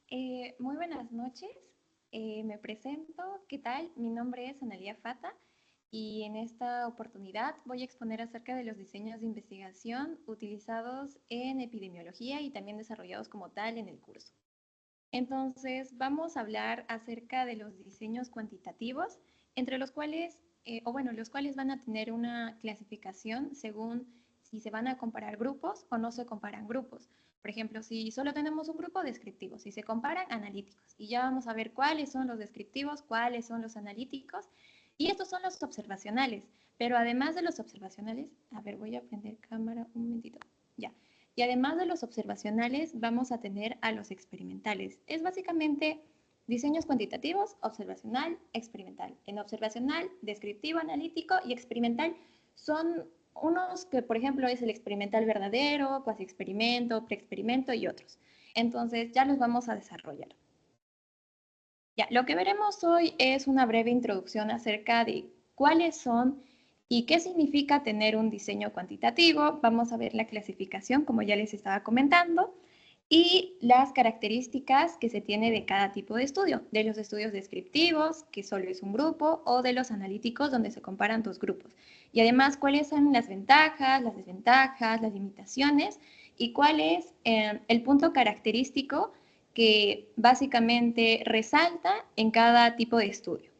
Muy buenas noches. Me presento. ¿Qué tal? Mi nombre es Analia Fata y en esta oportunidad voy a exponer acerca de los diseños de investigación utilizados en epidemiología y también desarrollados como tal en el curso. Entonces, vamos a hablar acerca de los diseños cuantitativos, entre los cuales, los cuales van a tener una clasificación según si se van a comparar grupos o no se comparan grupos. Por ejemplo, si solo tenemos un grupo, descriptivos, si se comparan, analíticos. Y ya vamos a ver cuáles son los descriptivos, cuáles son los analíticos. Y estos son los observacionales. Pero además de los observacionales, a ver, voy a prender cámara un momentito. Ya. Y además de los observacionales, vamos a tener a los experimentales. Es básicamente diseños cuantitativos, observacional, experimental. En observacional, descriptivo, analítico y experimental son unos que, por ejemplo, es el experimental verdadero, cuasi experimento, preexperimento y otros. Entonces, ya los vamos a desarrollar. Ya, lo que veremos hoy es una breve introducción acerca de cuáles son y qué significa tener un diseño cuantitativo. Vamos a ver la clasificación, como ya les estaba comentando, y las características que se tiene de cada tipo de estudio, de los estudios descriptivos, que solo es un grupo, o de los analíticos, donde se comparan dos grupos. Y además, cuáles son las ventajas, las desventajas, las limitaciones, y cuál es el punto característico que básicamente resalta en cada tipo de estudio.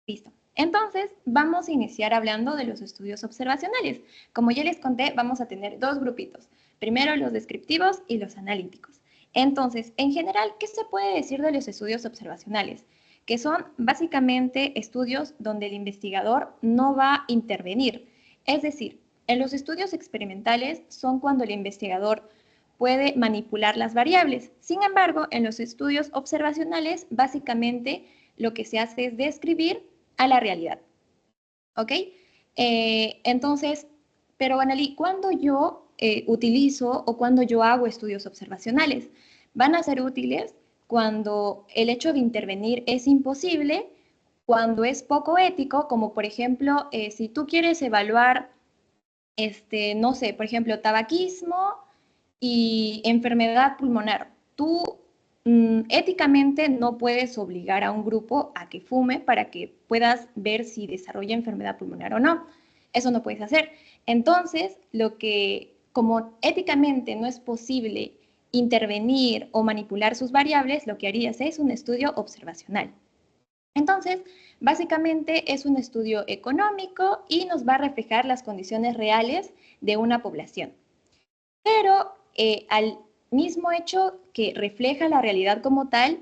Listo. Entonces, vamos a iniciar hablando de los estudios observacionales. Como ya les conté, vamos a tener dos grupitos. Primero los descriptivos y los analíticos. Entonces, en general, ¿qué se puede decir de los estudios observacionales? Que son básicamente estudios donde el investigador no va a intervenir. Es decir, en los estudios experimentales son cuando el investigador puede manipular las variables. Sin embargo, en los estudios observacionales, básicamente lo que se hace es describir a la realidad. ¿Ok? Entonces, pero Analí, ¿cuándo yo utilizo o cuando yo hago estudios observacionales? Van a ser útiles cuando el hecho de intervenir es imposible, cuando es poco ético, como por ejemplo, si tú quieres evaluar, no sé, por ejemplo, tabaquismo y enfermedad pulmonar. Tú éticamente no puedes obligar a un grupo a que fume para que puedas ver si desarrolla enfermedad pulmonar o no. Eso no puedes hacer. Entonces, como éticamente no es posible intervenir o manipular sus variables, lo que harías es un estudio observacional. Entonces, básicamente es un estudio económico y nos va a reflejar las condiciones reales de una población. Pero al mismo hecho que refleja la realidad como tal,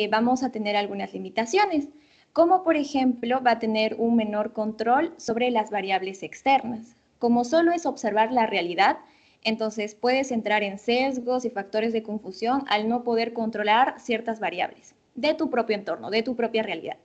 vamos a tener algunas limitaciones, como por ejemplo va a tener un menor control sobre las variables externas. Como solo es observar la realidad, entonces puedes entrar en sesgos y factores de confusión al no poder controlar ciertas variables de tu propio entorno, de tu propia realidad.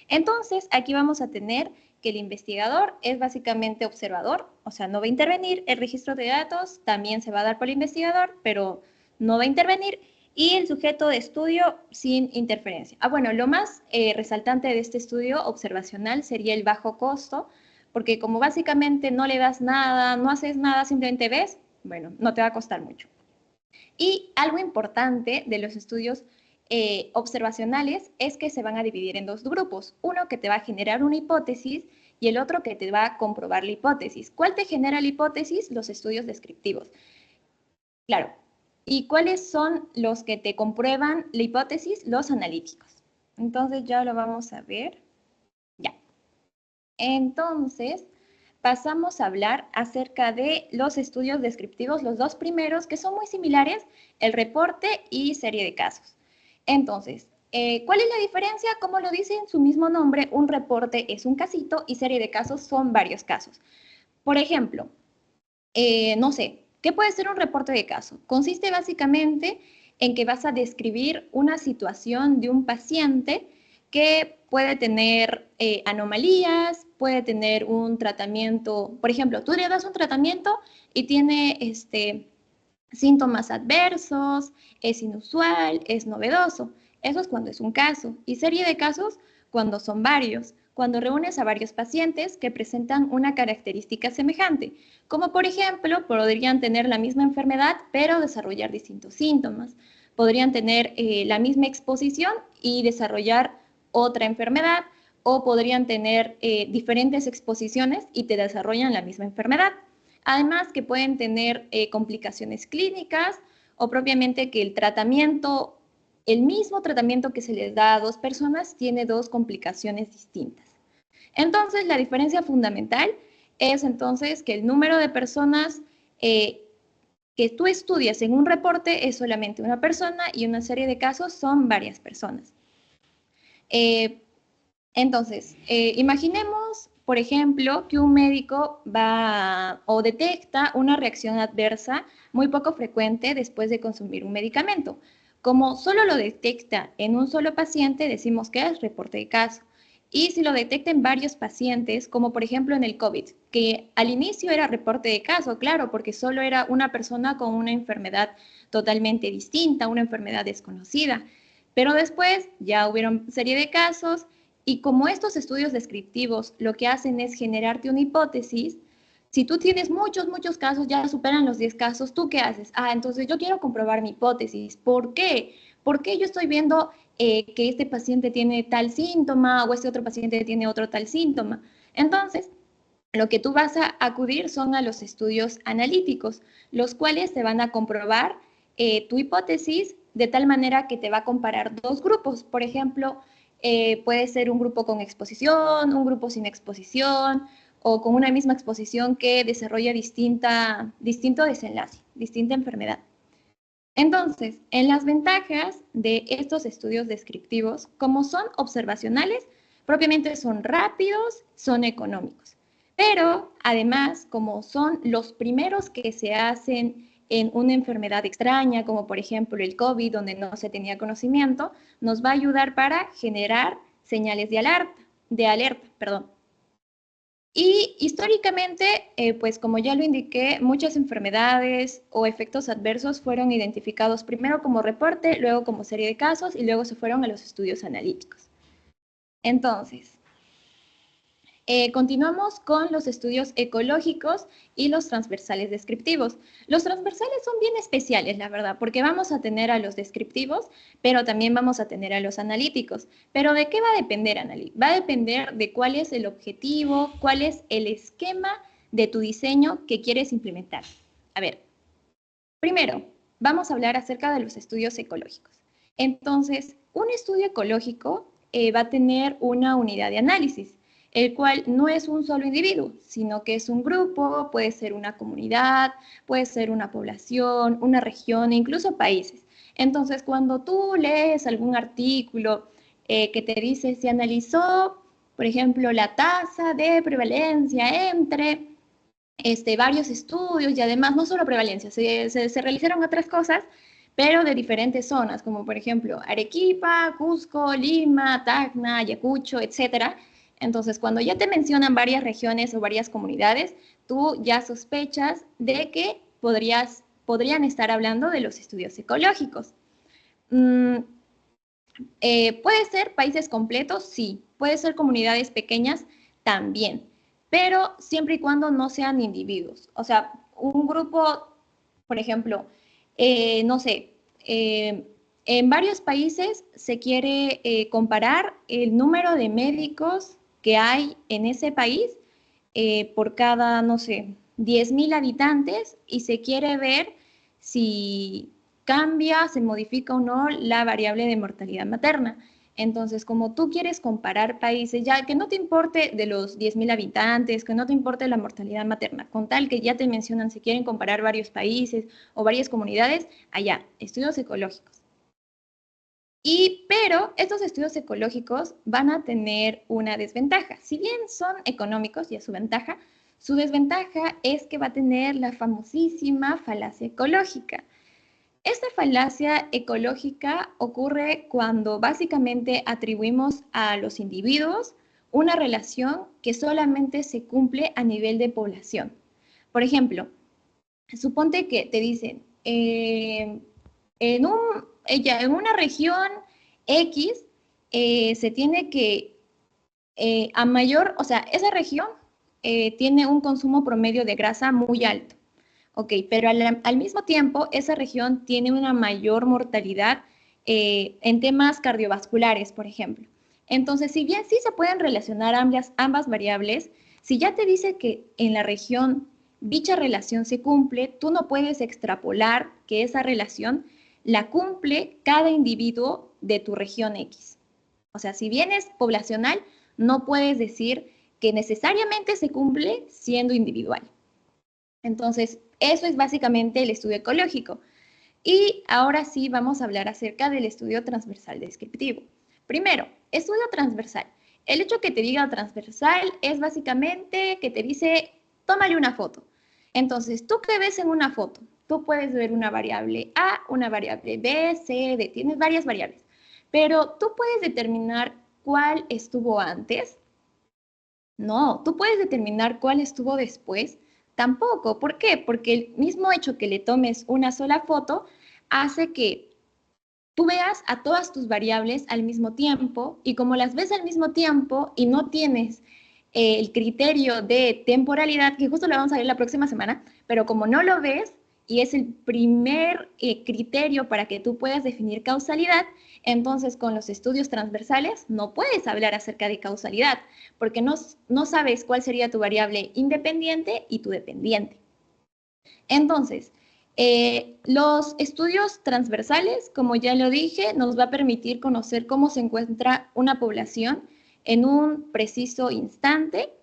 Entonces, aquí vamos a tener que el investigador es básicamente observador, o sea, no va a intervenir, el registro de datos también se va a dar por el investigador, pero no va a intervenir, y el sujeto de estudio sin interferencia. Bueno, lo más resaltante de este estudio observacional sería el bajo costo, porque como básicamente no le das nada, no haces nada, simplemente ves, bueno, no te va a costar mucho. Y algo importante de los estudios observacionales es que se van a dividir en dos grupos. Uno que te va a generar una hipótesis y el otro que te va a comprobar la hipótesis. ¿Cuál te genera la hipótesis? Los estudios descriptivos. Claro. ¿Y cuáles son los que te comprueban la hipótesis? Los analíticos. Entonces ya lo vamos a ver. Ya. Entonces, pasamos a hablar acerca de los estudios descriptivos, los dos primeros, que son muy similares, el reporte y serie de casos. Entonces, ¿cuál es la diferencia? Como lo dice en su mismo nombre, un reporte es un casito y serie de casos son varios casos. Por ejemplo, no sé, ¿qué puede ser un reporte de caso? Consiste básicamente en que vas a describir una situación de un paciente que puede tener anomalías, puede tener un tratamiento, por ejemplo, tú le das un tratamiento y tiene síntomas adversos, es inusual, es novedoso. Eso es cuando es un caso. Y serie de casos cuando son varios. cuando reúnes a varios pacientes que presentan una característica semejante, como por ejemplo, podrían tener la misma enfermedad, pero desarrollar distintos síntomas. Podrían tener la misma exposición y desarrollar otra enfermedad, o podrían tener diferentes exposiciones y te desarrollan la misma enfermedad. Además que pueden tener complicaciones clínicas o propiamente que el mismo tratamiento que se les da a dos personas tiene dos complicaciones distintas. Entonces, la diferencia fundamental es entonces que el número de personas que tú estudias en un reporte es solamente una persona y una serie de casos son varias personas. Entonces, imaginemos, por ejemplo, que un médico va o detecta una reacción adversa muy poco frecuente después de consumir un medicamento. Como solo lo detecta en un solo paciente, decimos que es reporte de caso. Y si lo detecta en varios pacientes, como por ejemplo en el COVID, que al inicio era reporte de caso, claro, porque solo era una persona con una enfermedad totalmente distinta, una enfermedad desconocida. Pero después ya hubieron serie de casos y como estos estudios descriptivos lo que hacen es generarte una hipótesis, si tú tienes muchos casos, ya superan los 10 casos, ¿tú qué haces? Entonces yo quiero comprobar mi hipótesis. ¿Por qué? ¿Por qué yo estoy viendo que este paciente tiene tal síntoma o este otro paciente tiene otro tal síntoma? Entonces, lo que tú vas a acudir son a los estudios analíticos, los cuales te van a comprobar tu hipótesis de tal manera que te va a comparar dos grupos. Por ejemplo, puede ser un grupo con exposición, un grupo sin exposición, o con una misma exposición que desarrolla distinto desenlace, distinta enfermedad. Entonces, en las ventajas de estos estudios descriptivos, como son observacionales, propiamente son rápidos, son económicos. Pero además, como son los primeros que se hacen en una enfermedad extraña, como por ejemplo el COVID, donde no se tenía conocimiento, nos va a ayudar para generar señales de alerta, perdón. Y históricamente, pues como ya lo indiqué, muchas enfermedades o efectos adversos fueron identificados primero como reporte, luego como serie de casos y luego se fueron a los estudios analíticos. Entonces, continuamos con los estudios ecológicos y los transversales descriptivos. Los transversales son bien especiales, la verdad, porque vamos a tener a los descriptivos, pero también vamos a tener a los analíticos. ¿Pero de qué va a depender, Analí? Va a depender de cuál es el objetivo, cuál es el esquema de tu diseño que quieres implementar. A ver, primero, vamos a hablar acerca de los estudios ecológicos. Entonces, un estudio ecológico va a tener una unidad de análisis, el cual no es un solo individuo, sino que es un grupo, puede ser una comunidad, puede ser una población, una región e incluso países. Entonces, cuando tú lees algún artículo que te dice se analizó, por ejemplo, la tasa de prevalencia entre varios estudios y además no solo prevalencia, se realizaron otras cosas, pero de diferentes zonas, como por ejemplo Arequipa, Cusco, Lima, Tacna, Ayacucho, etcétera. Entonces, cuando ya te mencionan varias regiones o varias comunidades, tú ya sospechas de que podrían estar hablando de los estudios ecológicos. ¿Puede ser países completos? Sí. ¿Puede ser comunidades pequeñas? También. Pero siempre y cuando no sean individuos. O sea, un grupo, por ejemplo, no sé, en varios países se quiere comparar el número de médicos que hay en ese país por cada, no sé, 10.000 habitantes y se quiere ver si cambia, se modifica o no la variable de mortalidad materna. Entonces, como tú quieres comparar países, ya que no te importe de los 10.000 habitantes, que no te importe la mortalidad materna, con tal que ya te mencionan si quieren comparar varios países o varias comunidades, allá, estudios ecológicos. Pero estos estudios ecológicos van a tener una desventaja. Si bien son económicos y es su desventaja es que va a tener la famosísima falacia ecológica. Esta falacia ecológica ocurre cuando básicamente atribuimos a los individuos una relación que solamente se cumple a nivel de población. Por ejemplo, suponte que te dicen, en una región X se tiene que a mayor, o sea, esa región tiene un consumo promedio de grasa muy alto. Ok, pero al mismo tiempo, esa región tiene una mayor mortalidad en temas cardiovasculares, por ejemplo. Entonces, si bien sí se pueden relacionar ambas variables, si ya te dice que en la región dicha relación se cumple, tú no puedes extrapolar que esa relación la cumple cada individuo de tu región X. O sea, si bien es poblacional, no puedes decir que necesariamente se cumple siendo individual. Entonces, eso es básicamente el estudio ecológico. Y ahora sí vamos a hablar acerca del estudio transversal descriptivo. Primero, estudio transversal. El hecho que te diga transversal es básicamente que te dice, tómale una foto. Entonces, ¿tú qué ves en una foto? Tú puedes ver una variable A, una variable B, C, D, tienes varias variables. Pero tú puedes determinar cuál estuvo antes. No, tú puedes determinar cuál estuvo después. Tampoco. ¿Por qué? Porque el mismo hecho que le tomes una sola foto hace que tú veas a todas tus variables al mismo tiempo y como las ves al mismo tiempo y no tienes el criterio de temporalidad, que justo lo vamos a ver la próxima semana, pero como no lo ves y es el primer criterio para que tú puedas definir causalidad, entonces con los estudios transversales no puedes hablar acerca de causalidad, porque no sabes cuál sería tu variable independiente y tu dependiente. Entonces, los estudios transversales, como ya lo dije, nos va a permitir conocer cómo se encuentra una población en un preciso instante,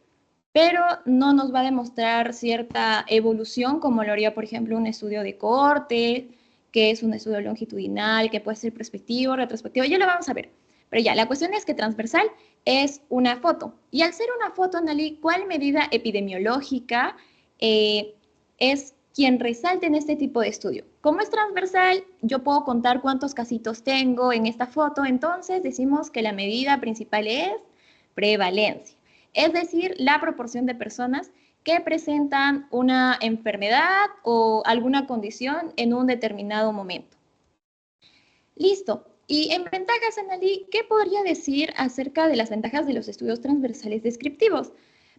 pero no nos va a demostrar cierta evolución como lo haría, por ejemplo, un estudio de cohorte, que es un estudio longitudinal, que puede ser prospectivo, retrospectivo, ya lo vamos a ver. Pero ya, la cuestión es que transversal es una foto. Y al ser una foto, Annali, ¿cuál medida epidemiológica es quien resalte en este tipo de estudio? Como es transversal, yo puedo contar cuántos casitos tengo en esta foto, entonces decimos que la medida principal es prevalencia, es decir, la proporción de personas que presentan una enfermedad o alguna condición en un determinado momento. Listo. Y en ventajas, Annali, ¿qué podría decir acerca de las ventajas de los estudios transversales descriptivos?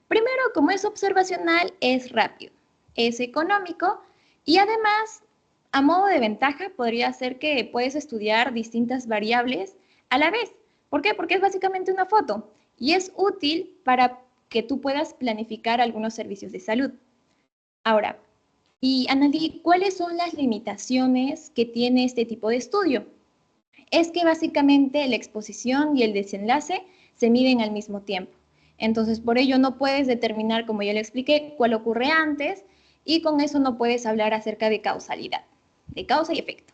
Primero, como es observacional, es rápido, es económico y además, a modo de ventaja, podría ser que puedes estudiar distintas variables a la vez. ¿Por qué? Porque es básicamente una foto y es útil para que tú puedas planificar algunos servicios de salud. Ahora, y Annali, ¿cuáles son las limitaciones que tiene este tipo de estudio? Es que básicamente la exposición y el desenlace se miden al mismo tiempo. Entonces, por ello no puedes determinar, como ya le expliqué, cuál ocurre antes y con eso no puedes hablar acerca de causalidad, de causa y efecto.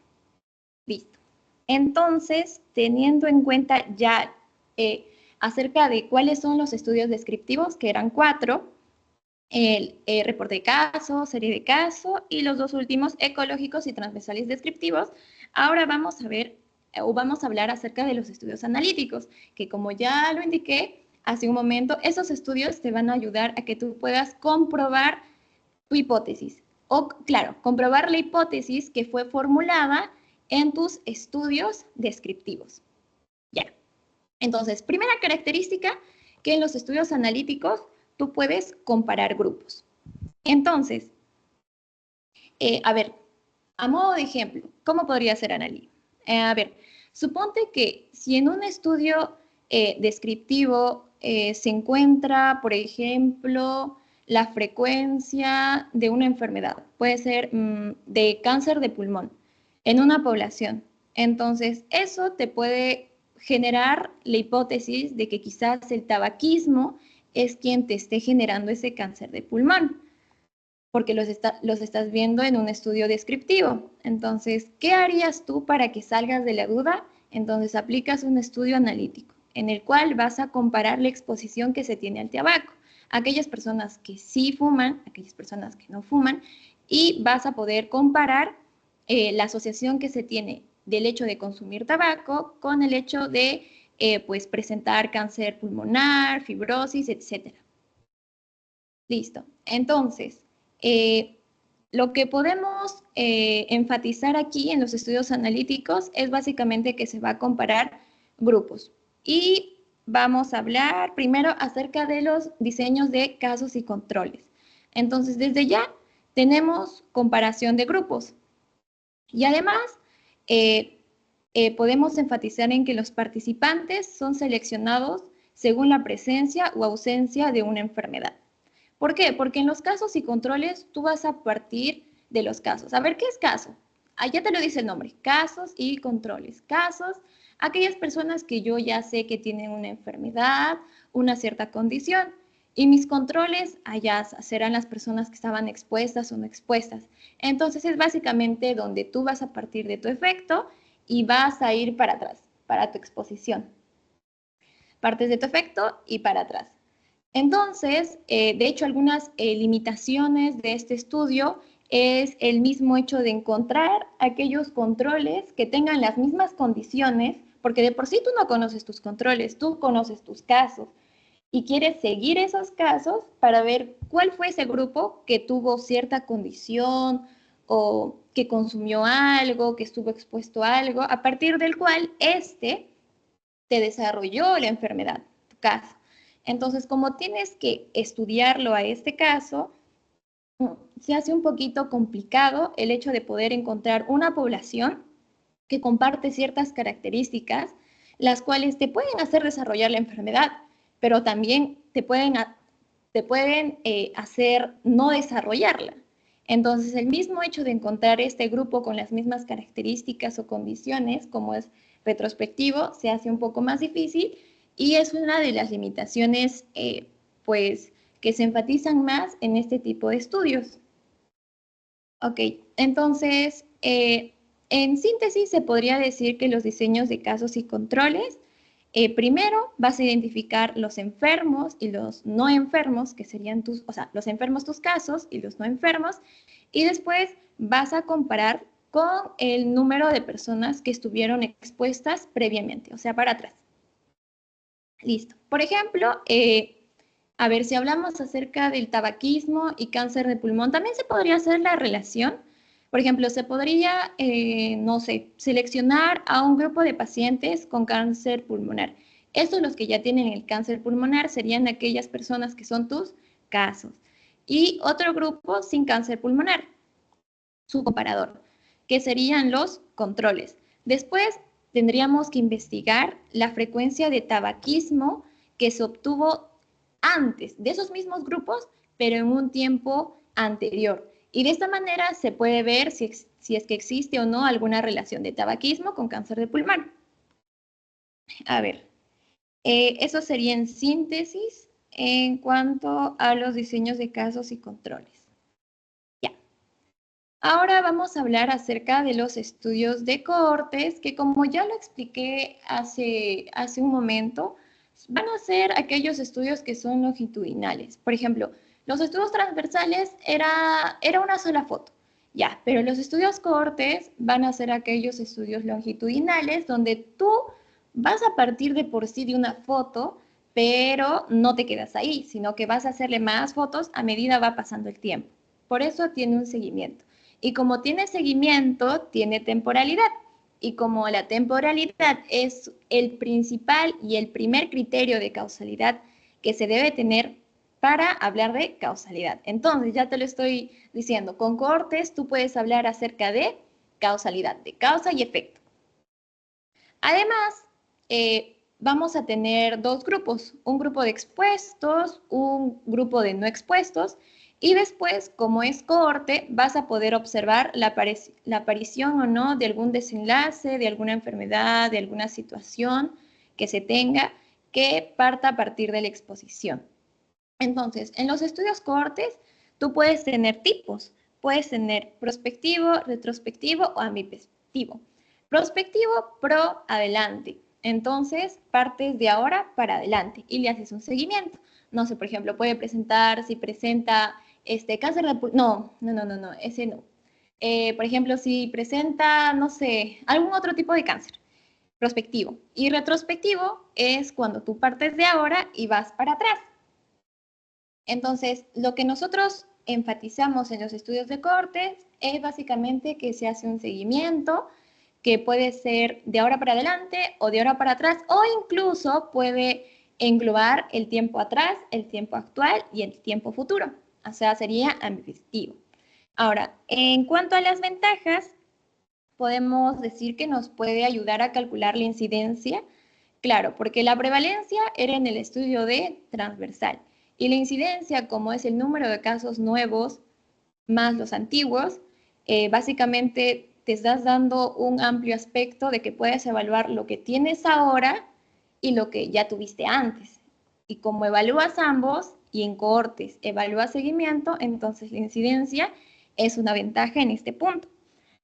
Listo. Entonces, teniendo en cuenta ya acerca de cuáles son los estudios descriptivos, que eran 4, el reporte de caso, serie de caso y los dos últimos ecológicos y transversales descriptivos, ahora vamos a ver o vamos a hablar acerca de los estudios analíticos, que como ya lo indiqué hace un momento, esos estudios te van a ayudar a que tú puedas comprobar tu hipótesis. O, claro, comprobar la hipótesis que fue formulada en tus estudios descriptivos. Ya. Entonces, primera característica, que en los estudios analíticos tú puedes comparar grupos. Entonces, a ver, a modo de ejemplo, ¿cómo podría ser Annali? A ver, suponte que si en un estudio descriptivo se encuentra, por ejemplo, la frecuencia de una enfermedad, puede ser de cáncer de pulmón en una población. Entonces, eso te puede generar la hipótesis de que quizás el tabaquismo es quien te esté generando ese cáncer de pulmón porque los estás viendo en un estudio descriptivo. Entonces, ¿qué harías tú para que salgas de la duda? Entonces, aplicas un estudio analítico en el cual vas a comparar la exposición que se tiene al tabaco, aquellas personas que sí fuman, aquellas personas que no fuman, y vas a poder comparar la asociación que se tiene del hecho de consumir tabaco con el hecho de pues presentar cáncer pulmonar, fibrosis, etcétera. Listo. Entonces, lo que podemos enfatizar aquí en los estudios analíticos es básicamente que se va a comparar grupos y vamos a hablar primero acerca de los diseños de casos y controles. Entonces, desde ya tenemos comparación de grupos. Y además, podemos enfatizar en que los participantes son seleccionados según la presencia o ausencia de una enfermedad. ¿Por qué? Porque en los casos y controles tú vas a partir de los casos. A ver, ¿qué es caso? Ya te lo dice el nombre, casos y controles. Casos, aquellas personas que yo ya sé que tienen una enfermedad, una cierta condición. Y mis controles allá serán las personas que estaban expuestas o no expuestas. Entonces es básicamente donde tú vas a partir de tu efecto y vas a ir para atrás, para tu exposición. Partes de tu efecto y para atrás. Entonces, de hecho, algunas limitaciones de este estudio es el mismo hecho de encontrar aquellos controles que tengan las mismas condiciones, porque de por sí tú no conoces tus controles, tú conoces tus casos y quieres seguir esos casos para ver cuál fue ese grupo que tuvo cierta condición o que consumió algo, que estuvo expuesto a algo, a partir del cual te desarrolló la enfermedad, tu caso. Entonces, como tienes que estudiarlo a este caso, se hace un poquito complicado el hecho de poder encontrar una población que comparte ciertas características, las cuales te pueden hacer desarrollar la enfermedad, pero también te pueden hacer no desarrollarla. Entonces, el mismo hecho de encontrar este grupo con las mismas características o condiciones, como es retrospectivo, se hace un poco más difícil y es una de las limitaciones, pues, que se enfatizan más en este tipo de estudios. Ok, entonces, en síntesis, se podría decir que los diseños de casos y controles, primero vas a identificar los enfermos y los no enfermos, que serían los enfermos tus casos y los no enfermos, y después vas a comparar con el número de personas que estuvieron expuestas previamente, o sea, para atrás. Listo. Por ejemplo, a ver, si hablamos acerca del tabaquismo y cáncer de pulmón, también se podría hacer la relación. Por ejemplo, se podría, no sé, seleccionar a un grupo de pacientes con cáncer pulmonar. Estos, los que ya tienen el cáncer pulmonar, serían aquellas personas que son tus casos. Y otro grupo sin cáncer pulmonar, su comparador, que serían los controles. Después tendríamos que investigar la frecuencia de tabaquismo que se obtuvo antes de esos mismos grupos, pero en un tiempo anterior. Y de esta manera se puede ver si es que existe o no alguna relación de tabaquismo con cáncer de pulmón. A ver, eso sería en síntesis en cuanto a los diseños de casos y controles. Ya. Ahora vamos a hablar acerca de los estudios de cohortes, que como ya lo expliqué hace un momento, van a ser aquellos estudios que son longitudinales. Por ejemplo, los estudios transversales era una sola foto, ya, pero los estudios cohortes van a ser aquellos estudios longitudinales donde tú vas a partir de por sí de una foto, pero no te quedas ahí, sino que vas a hacerle más fotos a medida va pasando el tiempo. Por eso tiene un seguimiento. Y como tiene seguimiento, tiene temporalidad. Y como la temporalidad es el principal y el primer criterio de causalidad que se debe tener para hablar de causalidad. Entonces, ya te lo estoy diciendo, con cohortes tú puedes hablar acerca de causalidad, de causa y efecto. Además, vamos a tener dos grupos, un grupo de expuestos, un grupo de no expuestos, y después, como es cohorte, vas a poder observar la aparición o no de algún desenlace, de alguna enfermedad, de alguna situación que se tenga que parta a partir de la exposición. Entonces, en los estudios cohortes, tú puedes tener tipos. Puedes tener prospectivo, retrospectivo o ambiperspectivo. Prospectivo, pro, adelante. Entonces, partes de ahora para adelante y le haces un seguimiento. No sé, por ejemplo, puede presentar, si presenta cáncer de pulmón. No, ese no. Por ejemplo, si presenta, no sé, algún otro tipo de cáncer. Prospectivo. Y retrospectivo es cuando tú partes de ahora y vas para atrás. Entonces, lo que nosotros enfatizamos en los estudios de cohortes es básicamente que se hace un seguimiento que puede ser de ahora para adelante o de ahora para atrás o incluso puede englobar el tiempo atrás, el tiempo actual y el tiempo futuro. O sea, sería ambivestivo. Ahora, en cuanto a las ventajas, podemos decir que nos puede ayudar a calcular la incidencia. Claro, porque la prevalencia era en el estudio de transversal y la incidencia, como es el número de casos nuevos más los antiguos, básicamente te estás dando un amplio aspecto de que puedes evaluar lo que tienes ahora y lo que ya tuviste antes. Y como evalúas ambos y en cohortes evalúas seguimiento, entonces la incidencia es una ventaja en este punto.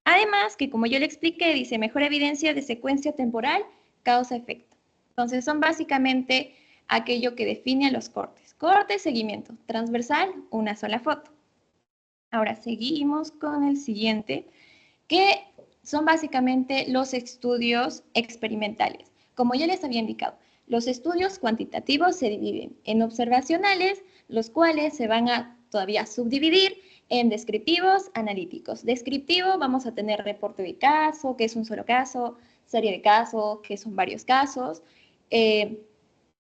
Además, que como yo le expliqué, dice mejor evidencia de secuencia temporal, causa-efecto. Entonces, son básicamente aquello que define a los cortes. Corte, seguimiento, transversal, una sola foto. Ahora, seguimos con el siguiente, que son básicamente los estudios experimentales. Como ya les había indicado, los estudios cuantitativos se dividen en observacionales, los cuales se van a todavía subdividir en descriptivos, analíticos. Descriptivo vamos a tener reporte de caso, que es un solo caso, serie de casos, que son varios casos,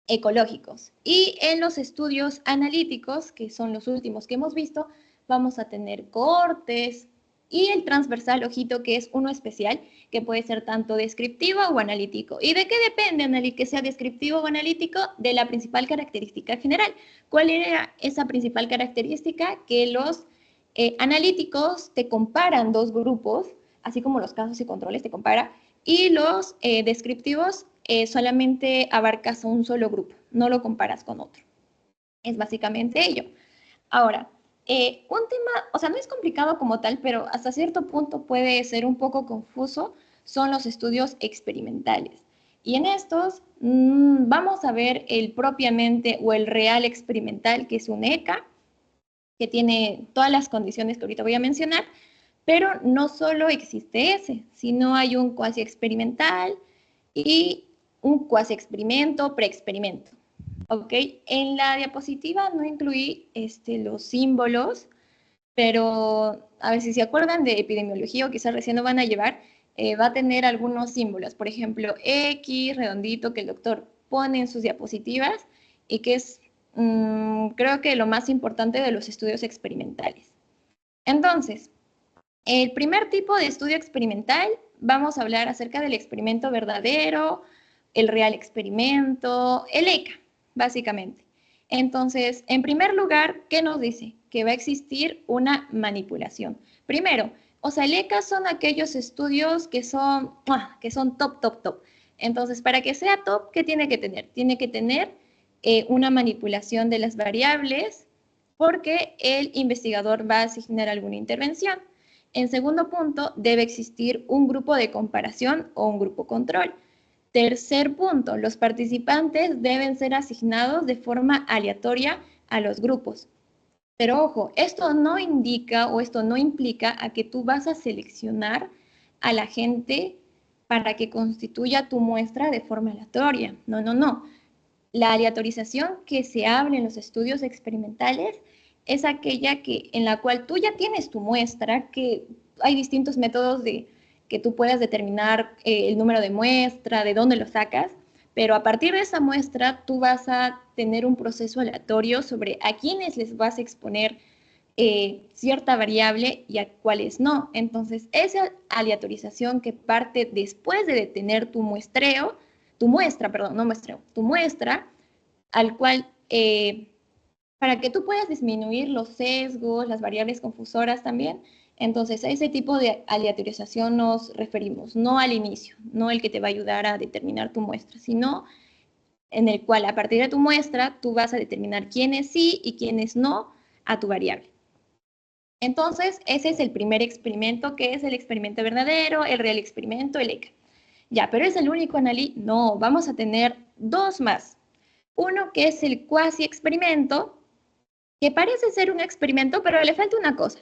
ecológicos. Y en los estudios analíticos, que son los últimos que hemos visto, vamos a tener cohortes y el transversal, ojito, que es uno especial, que puede ser tanto descriptivo o analítico. ¿Y de qué depende que sea descriptivo o analítico? De la principal característica general. ¿Cuál era esa principal característica? Que los analíticos te comparan dos grupos, así como los casos y controles te compara, y los descriptivos solamente abarcas a un solo grupo, no lo comparas con otro. Es básicamente ello. Ahora, un tema, o sea, no es complicado como tal, pero hasta cierto punto puede ser un poco confuso, son los estudios experimentales. Y en estos vamos a ver el propiamente o el real experimental, que es un ECA, que tiene todas las condiciones que ahorita voy a mencionar, pero no solo existe ese, sino hay un cuasi experimental y un cuasi experimento, preexperimento. ¿Ok? En la diapositiva no incluí los símbolos, pero a ver si se acuerdan de epidemiología o quizás recién lo van a llevar, va a tener algunos símbolos, por ejemplo, X, redondito, que el doctor pone en sus diapositivas y que es, creo que lo más importante de los estudios experimentales. Entonces, el primer tipo de estudio experimental, vamos a hablar acerca del experimento verdadero, el real experimento, el ECA, básicamente. Entonces, en primer lugar, ¿qué nos dice? Que va a existir una manipulación. Primero, o sea, el ECA son aquellos estudios que son top, top, top. Entonces, para que sea top, ¿qué tiene que tener? Tiene que tener una manipulación de las variables porque el investigador va a asignar alguna intervención. En segundo punto, debe existir un grupo de comparación o un grupo control. Tercer punto, los participantes deben ser asignados de forma aleatoria a los grupos. Pero ojo, esto no indica o esto no implica a que tú vas a seleccionar a la gente para que constituya tu muestra de forma aleatoria. No, no, no. La aleatorización que se habla en los estudios experimentales es aquella en la cual tú ya tienes tu muestra, que hay distintos métodos de que tú puedas determinar el número de muestra, de dónde lo sacas, pero a partir de esa muestra tú vas a tener un proceso aleatorio sobre a quiénes les vas a exponer cierta variable y a cuáles no. Entonces, esa aleatorización que parte después de tener tu muestreo, tu muestra, al cual, para que tú puedas disminuir los sesgos, las variables confusoras también, entonces a ese tipo de aleatorización nos referimos, no al inicio, no el que te va a ayudar a determinar tu muestra, sino en el cual a partir de tu muestra tú vas a determinar quiénes sí y quiénes no a tu variable. Entonces, ese es el primer experimento, que es el experimento verdadero, el real experimento, el ECA. Ya, pero ¿es el único análisis? No, vamos a tener dos más. Uno que es el cuasi experimento, que parece ser un experimento, pero le falta una cosa.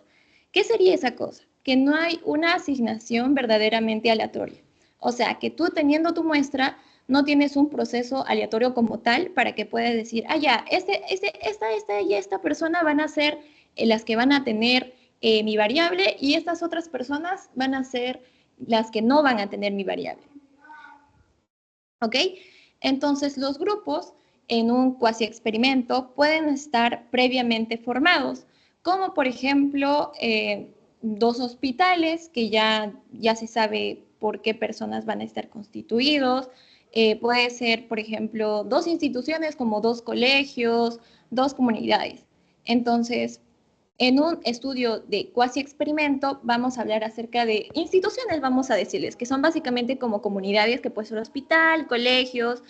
¿Qué sería esa cosa? Que no hay una asignación verdaderamente aleatoria. O sea, que tú teniendo tu muestra, no tienes un proceso aleatorio como tal para que puedas decir, ah, ya, esta y esta persona van a ser las que van a tener mi variable y estas otras personas van a ser las que no van a tener mi variable. ¿Ok? Entonces, los grupos en un cuasi experimento pueden estar previamente formados, como por ejemplo dos hospitales que ya se sabe por qué personas van a estar constituidos. Puede ser, por ejemplo, dos instituciones como dos colegios, dos comunidades. Entonces, en un estudio de cuasi experimento vamos a hablar acerca de instituciones, vamos a decirles, que son básicamente como comunidades, que puede ser hospital, colegios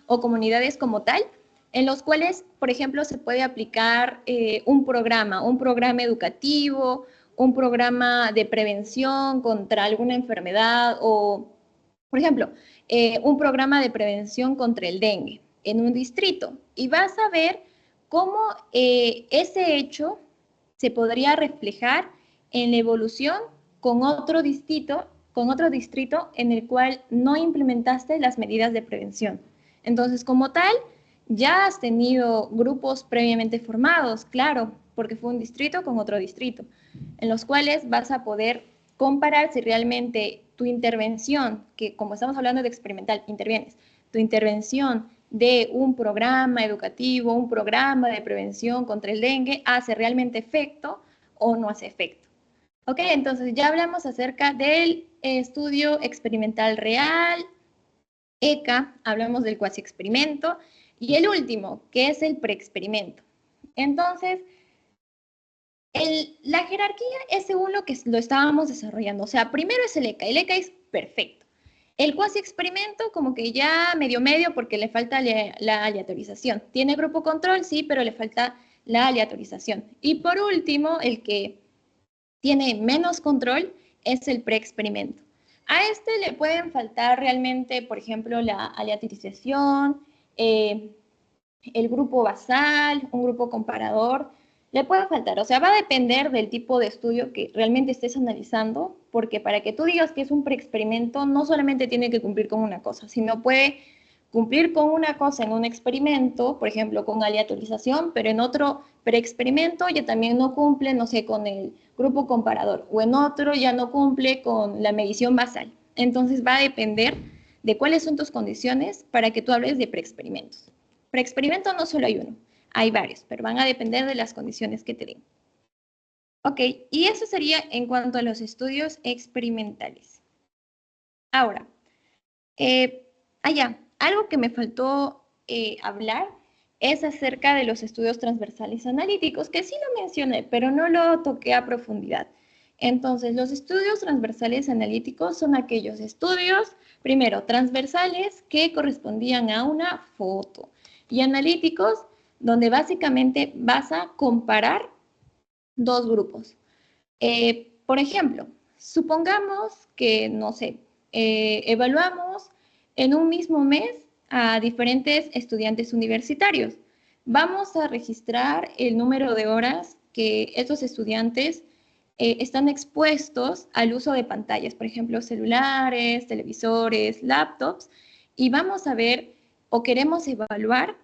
o comunidades como tal, en los cuales, por ejemplo, se puede aplicar un programa educativo, un programa de prevención contra alguna enfermedad o, por ejemplo, un programa de prevención contra el dengue en un distrito. Y vas a ver cómo ese hecho se podría reflejar en la evolución con otro distrito en el cual no implementaste las medidas de prevención. Entonces, como tal, ya has tenido grupos previamente formados, claro, porque fue un distrito con otro distrito, en los cuales vas a poder comparar si realmente tu intervención, que como estamos hablando de experimental, intervienes, tu intervención de un programa educativo, un programa de prevención contra el dengue, hace realmente efecto o no hace efecto. Ok, entonces ya hablamos acerca del estudio experimental real, ECA, hablamos del cuasi experimento, y el último, que es el preexperimento. Entonces, la jerarquía es según lo que lo estábamos desarrollando. O sea, primero es el ECA es perfecto. El cuasi experimento como que ya medio porque le falta la aleatorización. Tiene grupo control, sí, pero le falta la aleatorización. Y por último, el que tiene menos control es el preexperimento. A este le pueden faltar realmente, por ejemplo, la aleatorización, el grupo basal, un grupo comparador, le puede faltar. O sea, va a depender del tipo de estudio que realmente estés analizando, porque para que tú digas que es un preexperimento, no solamente tiene que cumplir con una cosa, sino puede cumplir con una cosa en un experimento, por ejemplo, con aleatorización, pero en otro preexperimento ya también no cumple, no sé, con el grupo comparador, o en otro ya no cumple con la medición basal. Entonces va a depender de cuáles son tus condiciones para que tú hables de preexperimentos. Preexperimento no solo hay uno, hay varios, pero van a depender de las condiciones que te den. Ok, y eso sería en cuanto a los estudios experimentales. Ahora, algo que me faltó hablar es acerca de los estudios transversales analíticos, que sí lo mencioné, pero no lo toqué a profundidad. Entonces, los estudios transversales analíticos son aquellos estudios, primero, transversales que correspondían a una foto y analíticos donde básicamente vas a comparar dos grupos. Por ejemplo, supongamos que, no sé, evaluamos en un mismo mes a diferentes estudiantes universitarios. Vamos a registrar el número de horas que estos estudiantes están expuestos al uso de pantallas, por ejemplo, celulares, televisores, laptops, y vamos a ver o queremos evaluar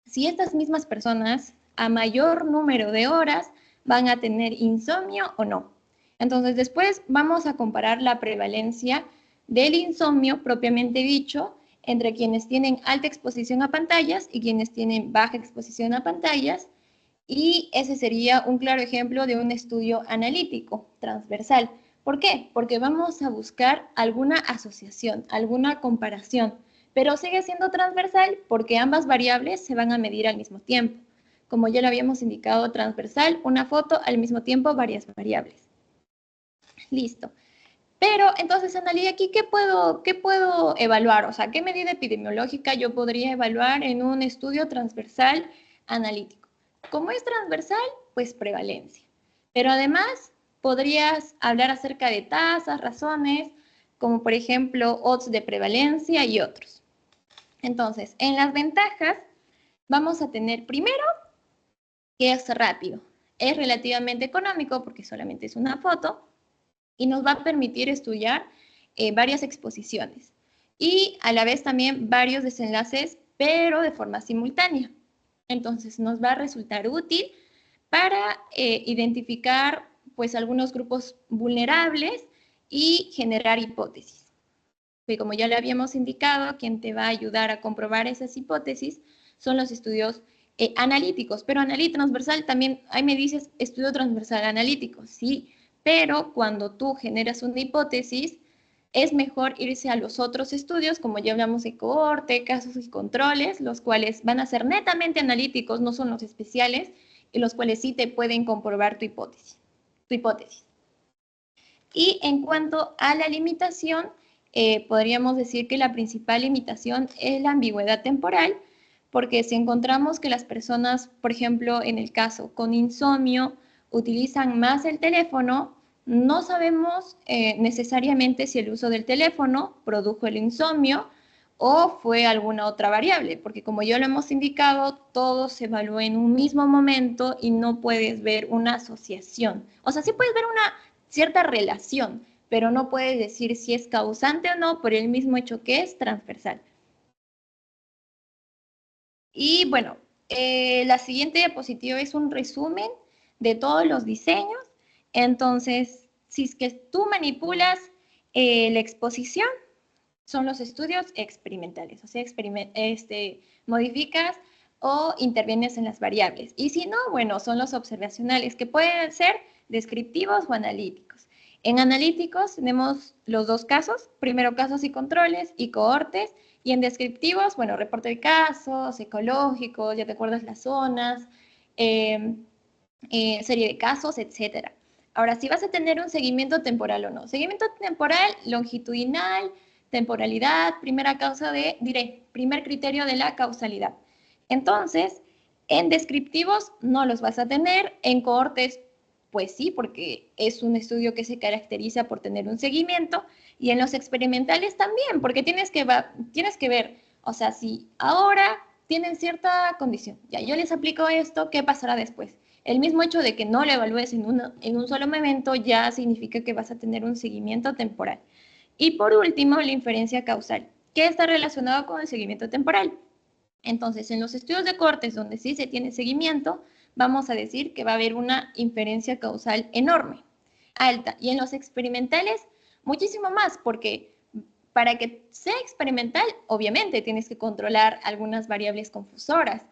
si estas mismas personas a mayor número de horas van a tener insomnio o no. Entonces, después vamos a comparar la prevalencia del insomnio propiamente dicho entre quienes tienen alta exposición a pantallas y quienes tienen baja exposición a pantallas. Y ese sería un claro ejemplo de un estudio analítico transversal. ¿Por qué? Porque vamos a buscar alguna asociación, alguna comparación, pero sigue siendo transversal porque ambas variables se van a medir al mismo tiempo. Como ya lo habíamos indicado, transversal, una foto, al mismo tiempo varias variables. Listo. Pero entonces, Analia, aquí, ¿qué puedo evaluar? O sea, ¿qué medida epidemiológica yo podría evaluar en un estudio transversal analítico? Como es transversal, pues prevalencia. Pero además, podrías hablar acerca de tasas, razones, como por ejemplo odds de prevalencia y otros. Entonces, en las ventajas, vamos a tener primero que es rápido. Es relativamente económico porque solamente es una foto y nos va a permitir estudiar varias exposiciones y a la vez también varios desenlaces, pero de forma simultánea. Entonces nos va a resultar útil para identificar pues algunos grupos vulnerables y generar hipótesis. Y como ya le habíamos indicado, quien te va a ayudar a comprobar esas hipótesis son los estudios analíticos, pero transversal también, ahí me dices estudio transversal analítico, sí, pero cuando tú generas una hipótesis, es mejor irse a los otros estudios, como ya hablamos de cohorte, casos y controles, los cuales van a ser netamente analíticos, no son los especiales, y los cuales sí te pueden comprobar tu hipótesis. Y en cuanto a la limitación, podríamos decir que la principal limitación es la ambigüedad temporal, porque si encontramos que las personas, por ejemplo, en el caso con insomnio, utilizan más el teléfono, no sabemos necesariamente si el uso del teléfono produjo el insomnio o fue alguna otra variable, porque como ya lo hemos indicado, todo se evalúa en un mismo momento y no puedes ver una asociación. O sea, sí puedes ver una cierta relación, pero no puedes decir si es causante o no por el mismo hecho que es transversal. Y bueno, la siguiente diapositiva es un resumen de todos los diseños. Entonces, si es que tú manipulas la exposición, son los estudios experimentales, o sea, modificas o intervienes en las variables. Y si no, bueno, son los observacionales, que pueden ser descriptivos o analíticos. En analíticos tenemos los dos casos, primero casos y controles y cohortes, y en descriptivos, bueno, reporte de casos, ecológicos, ya te acuerdas las zonas, serie de casos, etcétera. Ahora, si vas a tener un seguimiento temporal o no. Seguimiento temporal, longitudinal, temporalidad, primer criterio de la causalidad. Entonces, en descriptivos no los vas a tener, en cohortes pues sí, porque es un estudio que se caracteriza por tener un seguimiento, y en los experimentales también, porque tienes que ver, o sea, si ahora tienen cierta condición, ya yo les aplico esto, ¿qué pasará después? El mismo hecho de que no lo evalúes en un solo momento ya significa que vas a tener un seguimiento temporal. Y por último, la inferencia causal, que está relacionado con el seguimiento temporal. Entonces, en los estudios de cortes donde sí se tiene seguimiento, vamos a decir que va a haber una inferencia causal enorme, alta. Y en los experimentales, muchísimo más, porque para que sea experimental, obviamente tienes que controlar algunas variables confusoras.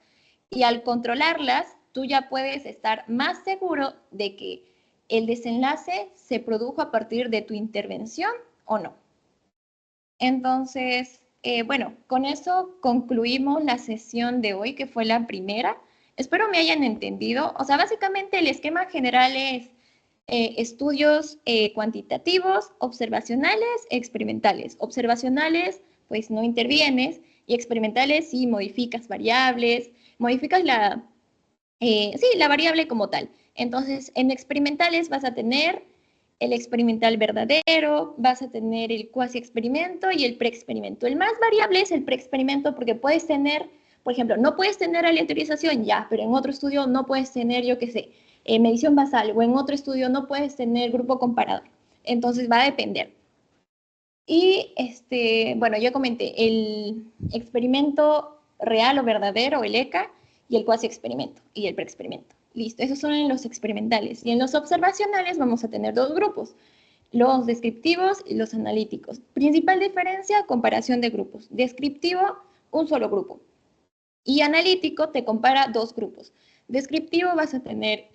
Y al controlarlas, tú ya puedes estar más seguro de que el desenlace se produjo a partir de tu intervención o no. Entonces, bueno, con eso concluimos la sesión de hoy, que fue la primera. Espero me hayan entendido. O sea, básicamente el esquema general es estudios cuantitativos, observacionales, experimentales. Observacionales, pues no intervienes, y experimentales sí modificas variables, modificas la variable como tal. Entonces, en experimentales vas a tener el experimental verdadero, vas a tener el cuasi experimento y el preexperimento. El más variable es el preexperimento, porque puedes tener, por ejemplo, no puedes tener aleatorización ya, pero en otro estudio no puedes tener, yo qué sé, medición basal, o en otro estudio no puedes tener grupo comparador. Entonces va a depender. Y bueno, yo comenté el experimento real o verdadero, el ECA, y el cuasi experimento y el preexperimento. Listo, esos son en los experimentales. Y en los observacionales vamos a tener dos grupos, los descriptivos y los analíticos. Principal diferencia, comparación de grupos. Descriptivo, un solo grupo. Y analítico te compara dos grupos. Descriptivo vas a tener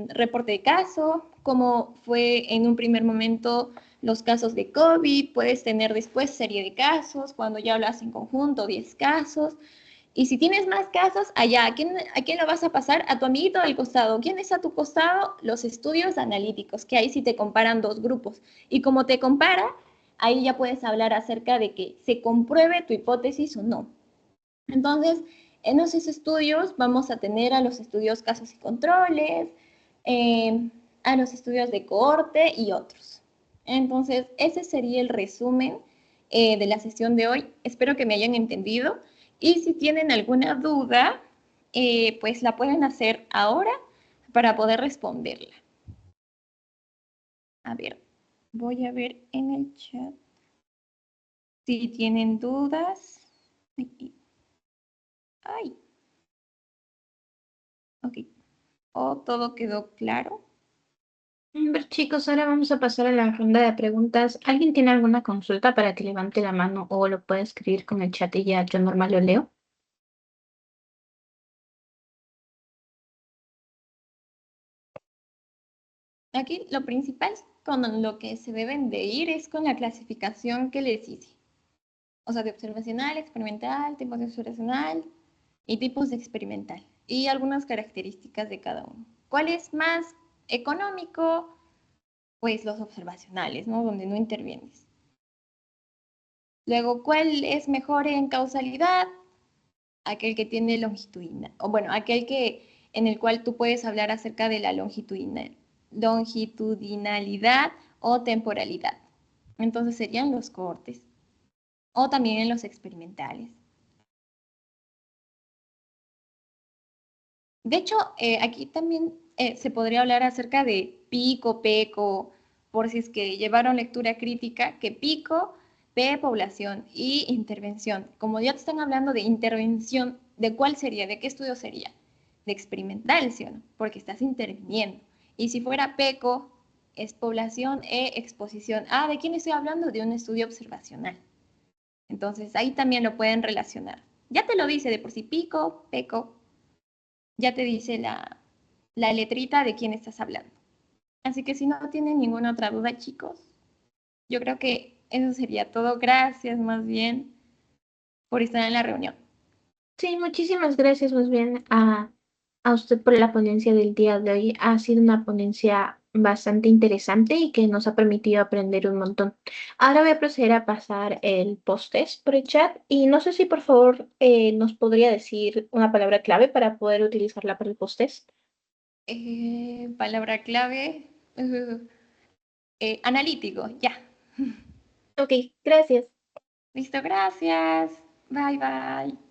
reporte de caso, como fue en un primer momento los casos de COVID, puedes tener después serie de casos, cuando ya hablas en conjunto, 10 casos. Y si tienes más casos, allá, ¿a quién lo vas a pasar? A tu amiguito del costado. ¿Quién es a tu costado? Los estudios analíticos, que ahí sí te comparan dos grupos. Y como te compara, ahí ya puedes hablar acerca de que se compruebe tu hipótesis o no. Entonces, en esos estudios vamos a tener a los estudios casos y controles, a los estudios de cohorte y otros. Entonces, ese sería el resumen de la sesión de hoy. Espero que me hayan entendido, y si tienen alguna duda, pues la pueden hacer ahora para poder responderla. A ver, voy a ver en el chat si tienen dudas. Ay, ok. ¿O todo quedó claro? A ver, chicos, ahora vamos a pasar a la ronda de preguntas. ¿Alguien tiene alguna consulta para que levante la mano o lo puede escribir con el chat y ya yo normal lo leo? Aquí lo principal con lo que se deben de ir es con la clasificación que les hice. O sea, de observacional, experimental, tipos de observacional y tipos de experimental. Y algunas características de cada uno. ¿Cuál es más económico? Pues los observacionales, ¿no? Donde no intervienes. Luego, ¿cuál es mejor en causalidad? Aquel que tiene longitudinal, o bueno, aquel que en el cual tú puedes hablar acerca de la longitudinalidad o temporalidad. Entonces serían los cohortes o también en los experimentales. De hecho, aquí también se podría hablar acerca de pico, peco, por si es que llevaron lectura crítica, que pico, P, población y intervención. Como ya te están hablando de intervención, ¿de cuál sería? ¿De qué estudio sería? De experimental, ¿sí o no? Porque estás interviniendo. Y si fuera peco, es población e exposición. Ah, ¿de quién estoy hablando? De un estudio observacional. Entonces, ahí también lo pueden relacionar. Ya te lo dice de por sí pico, peco, ya te dice la letrita de quién estás hablando. Así que si no tienen ninguna otra duda, chicos, yo creo que eso sería todo. Gracias más bien por estar en la reunión. Sí, muchísimas gracias más bien a usted por la ponencia del día de hoy. Ha sido una ponencia bastante interesante y que nos ha permitido aprender un montón. Ahora voy a proceder a pasar el post-test por el chat y no sé si por favor nos podría decir una palabra clave para poder utilizarla para el post-test. Palabra clave, analítico, ya. Ok, gracias. Listo, gracias. Bye, bye.